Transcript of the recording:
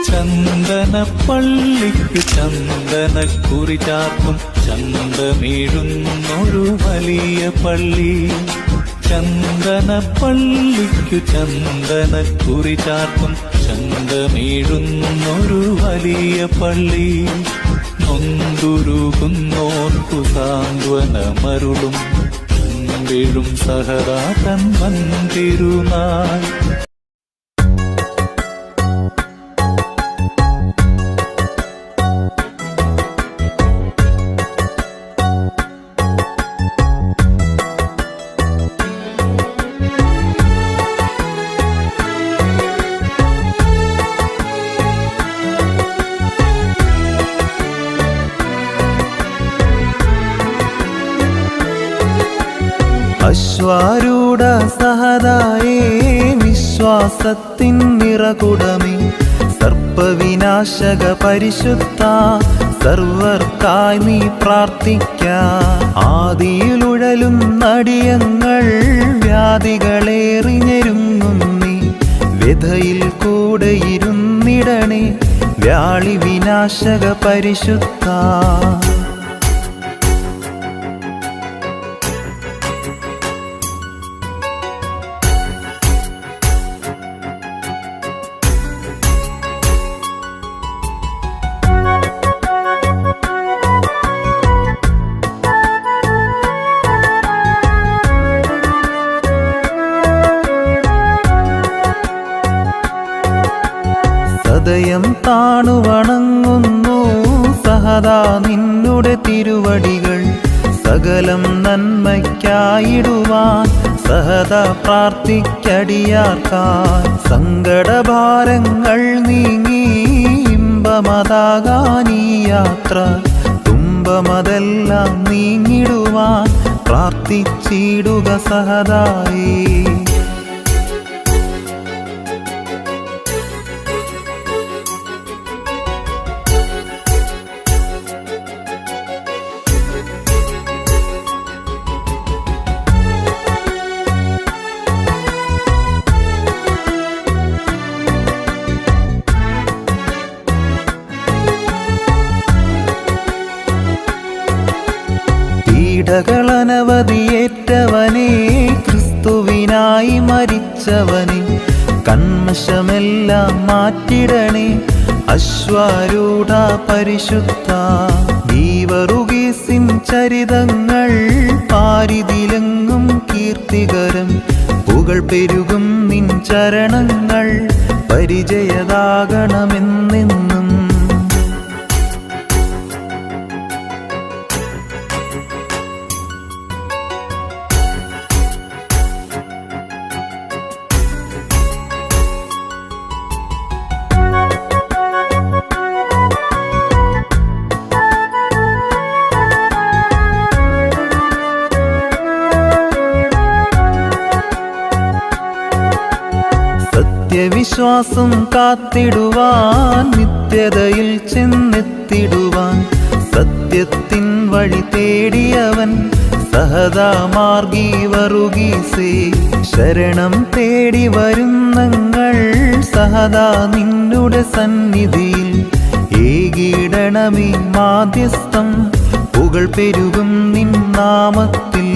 ചന്ദനപ്പള്ളിക്ക് ചന്ദനക്കുറി ചാർത്തും ചന്തമേഴുന്നൊരു വലിയ പള്ളി. ചന്ദനപ്പള്ളിക്കു ചന്ദനക്കുറി ചാർത്തും ചന്തമേഴുന്നൊരു വലിയ പള്ളി. നൊന്തുരുകുന്നോർക്കു സാന്ത്വനമരുളും വീഴും സഹദാ തൻ വന്തിരുനാൾ. അശ്വാരൂഢ സഹദായേ വിശ്വാസത്തിൻ നിറകുടമേ, സർപ്പവിനാശക പരിശുദ്ധ സർവർക്കായി നീ പ്രാർത്ഥിക്ക. ആദിയിലുഴലും നടിയങ്ങൾ വ്യാധികളേറിഞ്ഞെരുങ്ങുന്നീ, വ്യഥയിൽ കൂടെ ഇരുന്നിടണേ വ്യാളി വിനാശക പരിശുദ്ധ. ഹൃദയം താണു വണങ്ങുന്നു സഹദാ നിന്നുടെ തിരുവടികൾ, സകലം നന്മയ്ക്കായിടുവാൻ സഹദാ പ്രാർത്ഥിക്കടിയാർക്കായി. സങ്കടഭാരങ്ങൾ നീങ്ങി ഇമ്പമതാകാനീ യാത്ര, തുമ്പമതെല്ലാം നീങ്ങിടുവാൻ പ്രാർത്ഥിച്ചിടുക സഹദായേ. പീഡകളനവധിയേറ്റവനേ, ക്രിസ്തുവിനായി മരിച്ചവനേ, കന്മഷമെല്ലാം മാറ്റിടണേ അശ്വാരൂഢ പരിശുദ്ധ. ദീവറുഗീസിൻ ചരിതങ്ങൾ പാരിതിലെങ്ങും കീർത്തികരം, പുകൾ പെരുകും നിൻ ചരണങ്ങൾ പരിചയതാകണമെന്നെന്നും. സത്യവിശ്വാസം കാത്തിടുവാൻ, നിത്യതയിൽ ചെന്നെത്തിടുവാൻ, സത്യത്തിൻ വഴി തേടിയവൻ സഹദാ മാർഗി വറുഗീസേ. ശരണം തേടി വരുന്നങ്ങൾ സഹദാ നിന്നുടെ സന്നിധിയിൽ, ഏകീടണമേ മാധ്യസ്ഥം പുകൾ പെരുകും നിൻ നാമത്തിൽ.